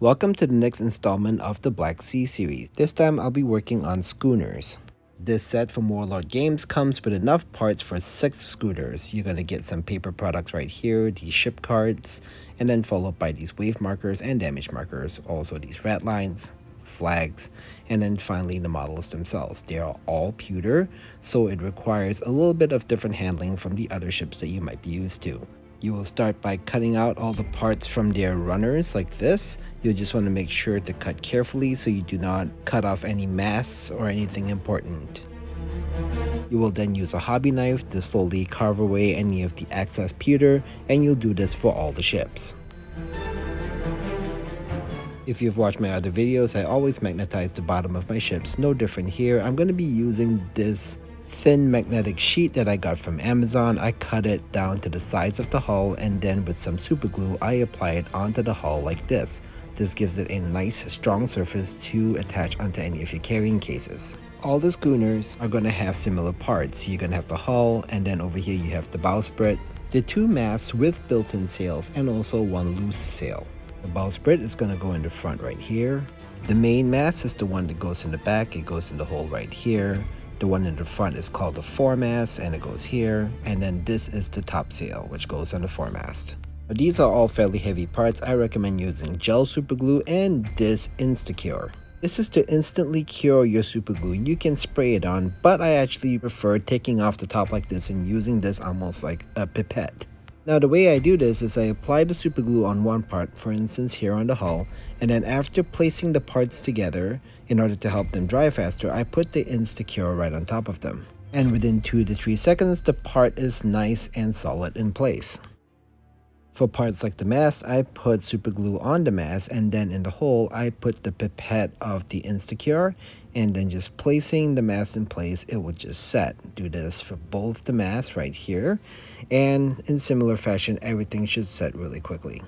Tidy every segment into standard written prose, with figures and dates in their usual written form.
Welcome to the next installment of the Black Sea series. This time I'll be working on schooners. This set from Warlord Games comes with enough parts for 6 schooners. You're going to get some paper products right here, these ship cards, and then followed by these wave markers and damage markers, also these ratlines, flags, and then finally the models themselves. They are all pewter, so it requires a little bit of different handling from the other ships that you might be used to. You will start by cutting out all the parts from their runners like this. You'll just want to make sure to cut carefully so you do not cut off any masts or anything important. You will then use a hobby knife to slowly carve away any of the excess pewter, and you'll do this for all the ships. If you've watched my other videos, I always magnetize the bottom of my ships. No different here. I'm going to be using this thin magnetic sheet that I got from Amazon. I cut it down to the size of the hull, and then with some super glue I apply it onto the hull like this. This gives it a nice strong surface to attach onto any of your carrying cases. All the schooners are going to have similar parts. You're going to have the hull, and then over here you have the bowsprit, the 2 masts with built-in sails, and also 1 loose sail. The bowsprit is going to go in the front right here. The main mast is the one that goes in the back. It goes in the hole right here. The one in the front is called the foremast, and it goes here. And then this is the top sail, which goes on the foremast. These are all fairly heavy parts. I recommend using gel super glue and this Instacure. This is to instantly cure your super glue. You can spray it on, but I actually prefer taking off the top like this and using this almost like a pipette. Now the way I do this is I apply the super glue on one part, for instance here on the hull, and then after placing the parts together, in order to help them dry faster, I put the Instacure right on top of them. And within 2 to 3 seconds, the part is nice and solid in place. For parts like the mast, I put super glue on the mast, and then in the hole, I put the pipette of the Instacure, and then just placing the mast in place, it would just set. Do this for both the masts right here, and in similar fashion, everything should set really quickly.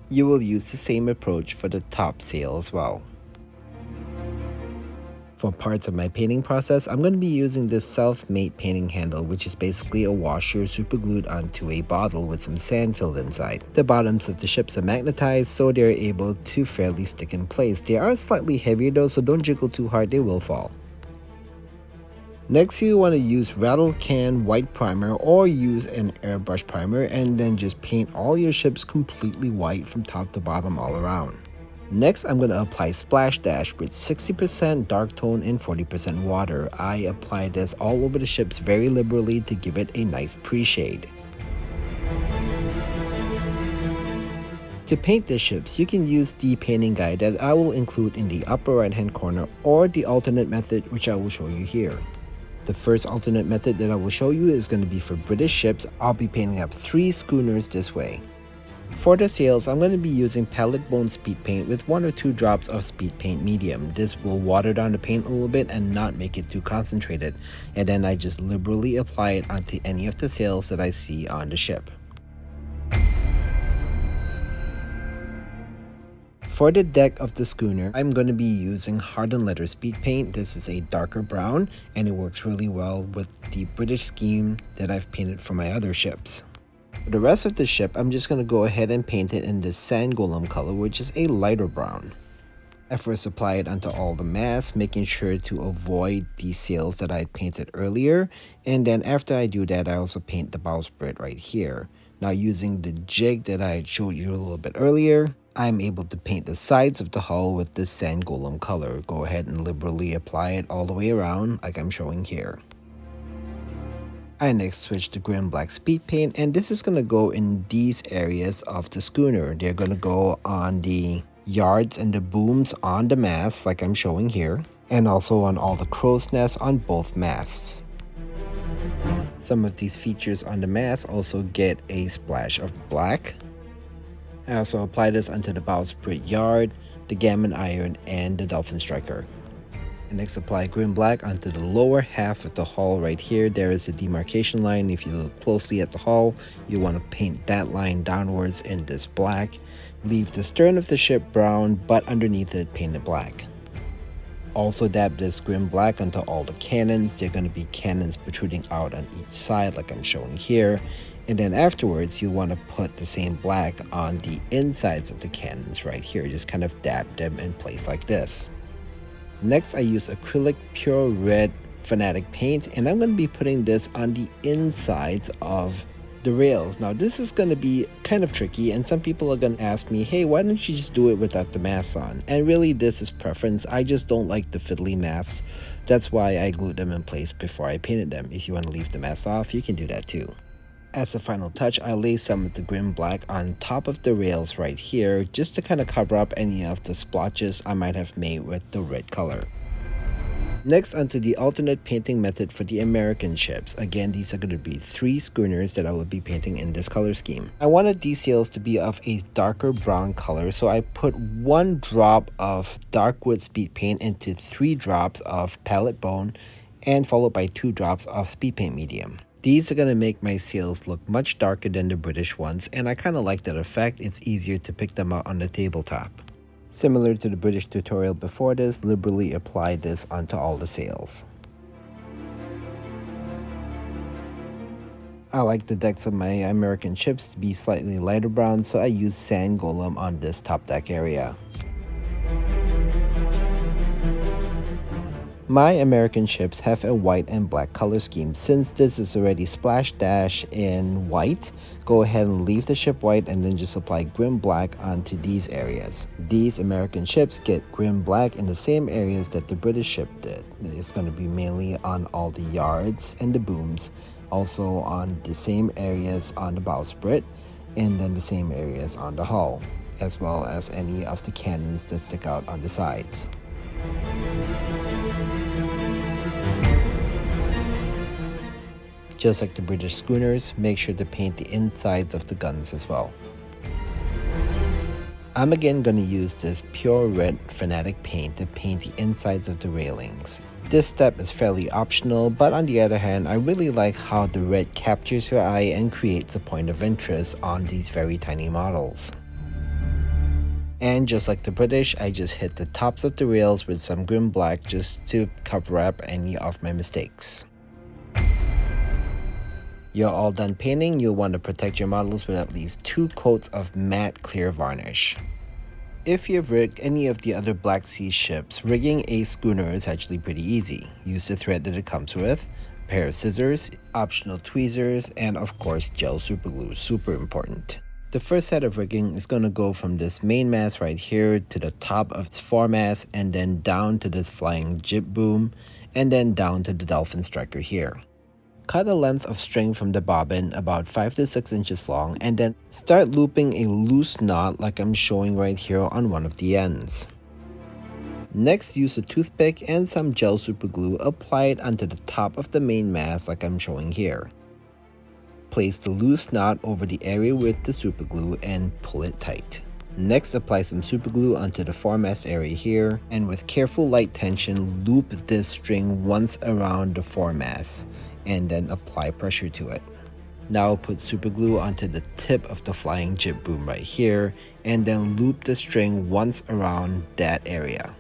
You will use the same approach for the top sail as well. For parts of my painting process, I'm going to be using this self-made painting handle, which is basically a washer super glued onto a bottle with some sand filled inside. The bottoms of the ships are magnetized, so they're able to fairly stick in place. They are slightly heavier though, so don't jiggle too hard, they will fall. Next, you want to use rattle can white primer or use an airbrush primer, and then just paint all your ships completely white from top to bottom all around. Next, I'm going to apply Splash Dash with 60% dark tone and 40% water. I apply this all over the ships very liberally to give it a nice pre-shade. To paint the ships, you can use the painting guide that I will include in the upper right hand corner, or the alternate method, which I will show you here. The first alternate method that I will show you is going to be for British ships. I'll be painting up 3 schooners this way. For the sails, I'm going to be using palette bone speed paint with 1 or 2 drops of speed paint medium. This will water down the paint a little bit and not make it too concentrated, and then I just liberally apply it onto any of the sails that I see on the ship. For the deck of the schooner, I'm going to be using hardened letter speed paint. This is a darker brown, and it works really well with the British scheme that I've painted for my other ships. For the rest of the ship, I'm just going to go ahead and paint it in this sand golem color, which is a lighter brown. I first apply it onto all the masts, making sure to avoid the sails that I painted earlier, and then after I do that, I also paint the bowsprit right here. Now, using the jig that I showed you a little bit earlier, I'm able to paint the sides of the hull with this sand golem color. Go ahead and liberally apply it all the way around like I'm showing here. I next switch to grim black speed paint, and this is going to go in these areas of the schooner. They're going to go on the yards and the booms on the masts like I'm showing here, and also on all the crow's nests on both masts. Some of these features on the mast also get a splash of black. I also apply this onto the bowsprit yard, the gammon iron, and the dolphin striker. Next, apply grim black onto the lower half of the hull right here. There is a demarcation line. If you look closely at the hull, you want to paint that line downwards in this black. Leave the stern of the ship brown, but underneath it paint it black. Also dab this grim black onto all the cannons. They're going to be cannons protruding out on each side like I'm showing here. And then afterwards, you'll want to put the same black on the insides of the cannons right here. Just kind of dab them in place like this. Next, I use acrylic pure red Fanatic paint, and I'm going to be putting this on the insides of the rails. Now this is going to be kind of tricky, and some people are going to ask me, hey, why don't you just do it without the mask on? And really, this is preference. I just don't like the fiddly masks. That's why I glued them in place before I painted them. If you want to leave the mask off, you can do that too. As a final touch, I lay some of the grim black on top of the rails right here, just to kind of cover up any of the splotches I might have made with the red color. Next, onto the alternate painting method for the American ships. Again, these are going to be 3 schooners that I will be painting in this color scheme. I wanted these sails to be of a darker brown color, so I put 1 drop of dark wood speed paint into 3 drops of palette bone, and followed by 2 drops of speed paint medium. These are going to make my sails look much darker than the British ones, and I kind of like that effect. It's easier to pick them out on the tabletop. Similar to the British tutorial before this, liberally apply this onto all the sails. I like the decks of my American ships to be slightly lighter brown, so I use sand golem on this top deck area. My American ships have a white and black color scheme. Since this is already splash dash in white, go ahead and leave the ship white and then just apply grim black onto these areas. These American ships get grim black in the same areas that the British ship did. It's going to be mainly on all the yards and the booms, also on the same areas on the bowsprit, and then the same areas on the hull, as well as any of the cannons that stick out on the sides. Just like the British schooners, make sure to paint the insides of the guns as well. I'm again going to use this pure red Fanatic paint to paint the insides of the railings. This step is fairly optional, but on the other hand, I really like how the red captures your eye and creates a point of interest on these very tiny models. And just like the British, I just hit the tops of the rails with some grim black just to cover up any of my mistakes. You're all done painting. You'll want to protect your models with at least 2 coats of matte clear varnish. If you've rigged any of the other Black Sea ships, rigging a schooner is actually pretty easy. Use the thread that it comes with, a pair of scissors, optional tweezers, and of course gel superglue, super important. The first set of rigging is going to go from this main mast right here to the top of its foremast, and then down to this flying jib boom, and then down to the dolphin striker here. Cut a length of string from the bobbin about 5 to 6 inches long, and then start looping a loose knot like I'm showing right here on one of the ends. Next, use a toothpick and some gel superglue, apply it onto the top of the main mast like I'm showing here. Place the loose knot over the area with the superglue and pull it tight. Next, apply some superglue onto the foremast area here, and with careful light tension, loop this string once around the foremast, and then apply pressure to it. Now put superglue onto the tip of the flying jib boom right here, and then loop the string once around that area.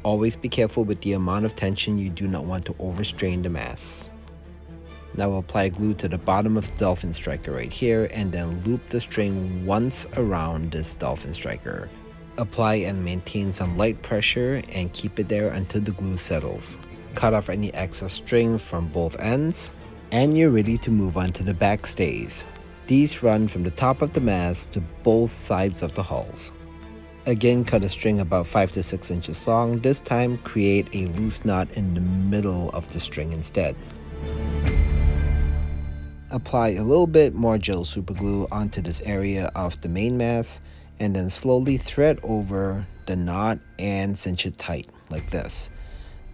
Always be careful with the amount of tension. You do not want to overstrain the mast. Now apply glue to the bottom of the dolphin striker right here, and then loop the string once around this dolphin striker. Apply and maintain some light pressure and keep it there until the glue settles. Cut off any excess string from both ends, and you're ready to move on to the back stays. These run from the top of the mast to both sides of the hulls. Again, cut a string about 5 to 6 inches long. This time, create a loose knot in the middle of the string instead. Apply a little bit more gel superglue onto this area of the main mast, and then slowly thread over the knot and cinch it tight like this.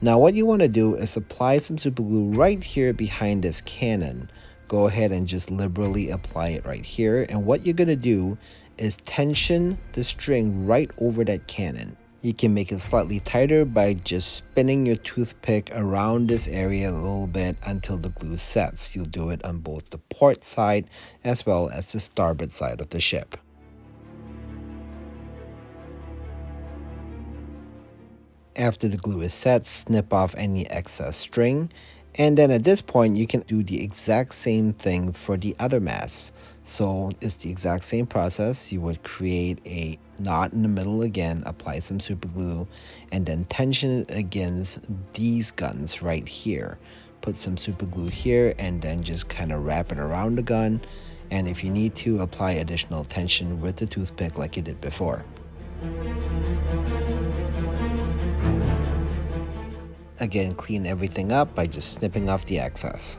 Now what you want to do is apply some superglue right here behind this cannon. Go ahead and just liberally apply it right here, and what you're going to do is tension the string right over that cannon. You can make it slightly tighter by just spinning your toothpick around this area a little bit until the glue sets. You'll do it on both the port side as well as the starboard side of the ship. After the glue is set, snip off any excess string And then at this point, you can do the exact same thing for the other masts. So it's the exact same process. You would create a knot in the middle again, apply some super glue, and then tension it against these guns right here. Put some super glue here and then just kind of wrap it around the gun. And if you need to, apply additional tension with the toothpick like you did before. Again, clean everything up by just snipping off the excess.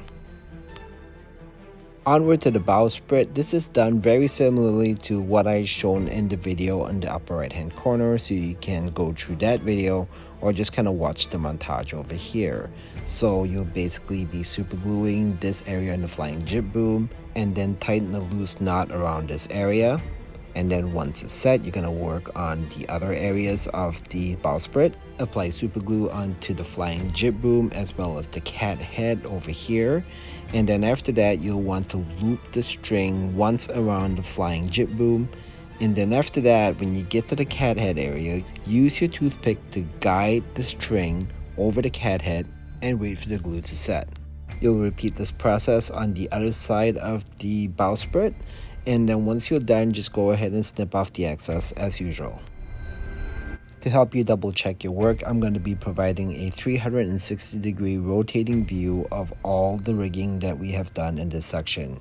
Onward to the bowsprit. This is done very similarly to what I shown in the video on the upper right hand corner, so you can go through that video or just kind of watch the montage over here. So you'll basically be super gluing this area in the flying jib boom and then tighten a loose knot around this area. And then once it's set, you're going to work on the other areas of the bowsprit. Apply super glue onto the flying jib boom as well as the cat head over here. And then after that, you'll want to loop the string once around the flying jib boom. And then after that, when you get to the cat head area, use your toothpick to guide the string over the cat head and wait for the glue to set. You'll repeat this process on the other side of the bowsprit. And then once you're done, just go ahead and snip off the excess as usual. To help you double check your work, I'm going to be providing a 360-degree rotating view of all the rigging that we have done in this section.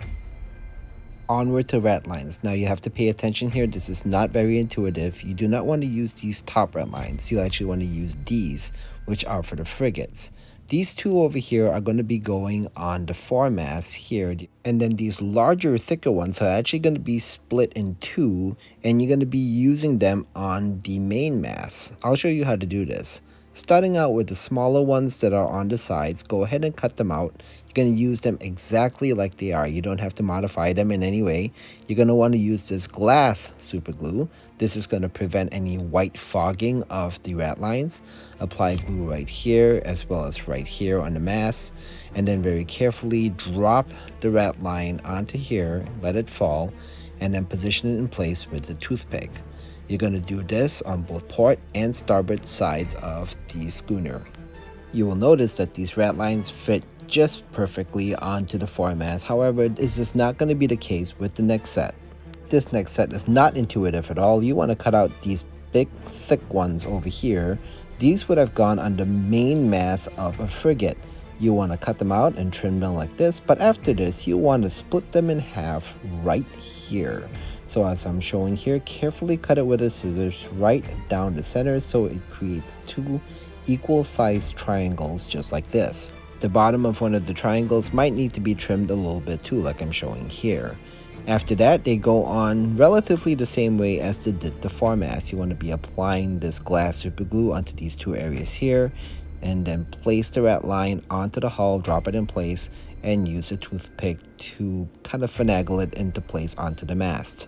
Onward to ratlines. Now you have to pay attention here. This is not very intuitive. You do not want to use these top ratlines. You actually want to use these, which are for the frigates. These two over here are going to be going on the foremast here, and then these larger, thicker ones are actually going to be split in two, and you're going to be using them on the main mast. I'll show you how to do this. Starting out with the smaller ones that are on the sides, go ahead and cut them out. You're going to use them exactly like they are. You don't have to modify them in any way. You're going to want to use this glass super glue. This is going to prevent any white fogging of the ratlines. Apply glue right here as well as right here on the mast. And then very carefully drop the ratline onto here, let it fall, and then position it in place with the toothpick. You're going to do this on both port and starboard sides of the schooner. You will notice that these ratlines fit just perfectly onto the foremast. However, this is not going to be the case with the next set. This next set is not intuitive at all. You want to cut out these big, thick ones over here. These would have gone on the main mast of a frigate. You want to cut them out and trim them like this, but after this, you want to split them in half right here. So as I'm showing here, carefully cut it with the scissors right down the center so it creates two equal sized triangles just like this. The bottom of one of the triangles might need to be trimmed a little bit too, like I'm showing here. After that, they go on relatively the same way as they did the foremast. You want to be applying this glass super glue onto these two areas here, and then place the ratline onto the hull, drop it in place, and use a toothpick to kind of finagle it into place onto the mast.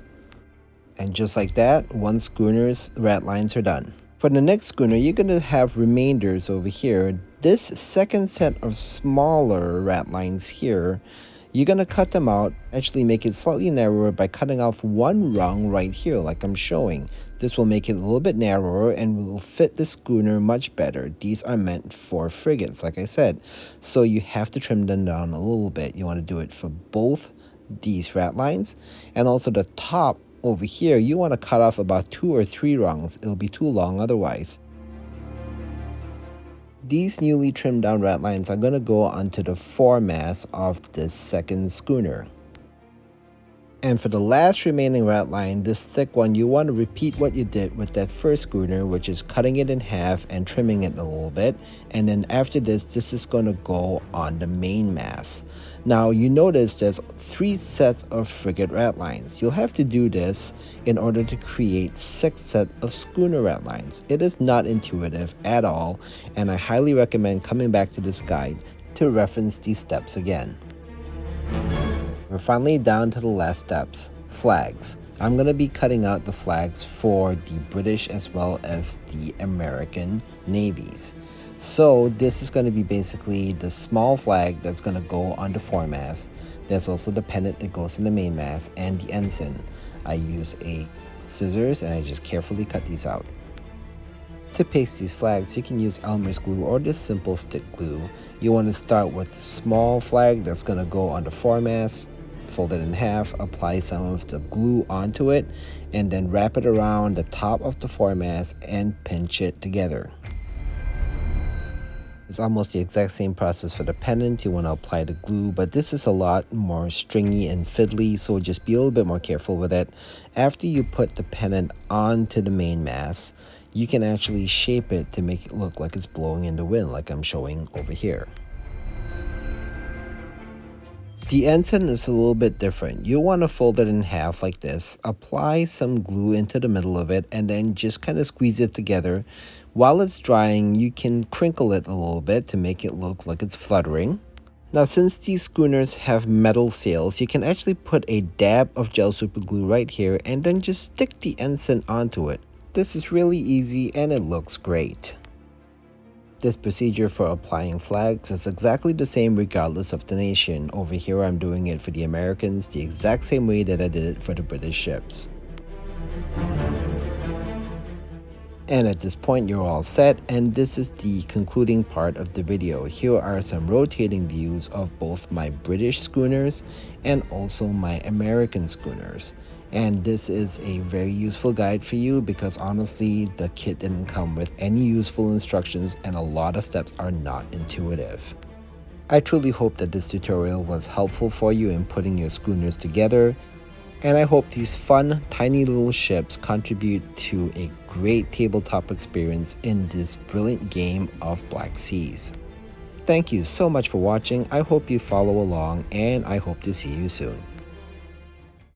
And just like that, one schooner's ratlines are done. For the next schooner, you're going to have remainders over here. This second set of smaller ratlines here, you're going to cut them out, actually make it slightly narrower by cutting off one rung right here like I'm showing. This will make it a little bit narrower and will fit the schooner much better. These are meant for frigates, like I said. So you have to trim them down a little bit. You want to do it for both these ratlines, and also the top over here, you want to cut off about 2 or 3 rungs. It'll be too long otherwise. These newly trimmed down ratlines are going to go onto the foremast of this second schooner. And for the last remaining ratline, this thick one, you want to repeat what you did with that first schooner, which is cutting it in half and trimming it a little bit. And then after this is going to go on the main mast. Now you notice there's 3 sets of frigate ratlines. You'll have to do this in order to create 6 sets of schooner ratlines. It is not intuitive at all, and I highly recommend coming back to this guide to reference these steps again. We're finally down to the last steps, flags. I'm going to be cutting out the flags for the British as well as the American navies. So this is going to be basically the small flag that's going to go on the foremast. There's also the pennant that goes in the mainmast and the ensign. I use a scissors and I just carefully cut these out. To paste these flags, you can use Elmer's glue or this simple stick glue. You want to start with the small flag that's going to go on the foremast, fold it in half, apply some of the glue onto it, and then wrap it around the top of the foremast and pinch it together. It's almost the exact same process for the pennant. You want to apply the glue, but this is a lot more stringy and fiddly, so just be a little bit more careful with it. After you put the pennant onto the main mast, you can actually shape it to make it look like it's blowing in the wind, like I'm showing over here. The ensign is a little bit different. You want to fold it in half like this, apply some glue into the middle of it, and then just kind of squeeze it together. While it's drying, you can crinkle it a little bit to make it look like it's fluttering. Now, since these schooners have metal sails, you can actually put a dab of gel super glue right here and then just stick the ensign onto it. This is really easy and it looks great. This procedure for applying flags is exactly the same regardless of the nation. Over here I'm doing it for the Americans the exact same way that I did it for the British ships. And at this point you're all set, and this is the concluding part of the video. Here are some rotating views of both my British schooners and also my American schooners. And this is a very useful guide for you because honestly the kit didn't come with any useful instructions and a lot of steps are not intuitive. I truly hope that this tutorial was helpful for you in putting your schooners together, and I hope these fun tiny little ships contribute to a great tabletop experience in this brilliant game of Black Seas. Thank you so much for watching. I hope you follow along and I hope to see you soon.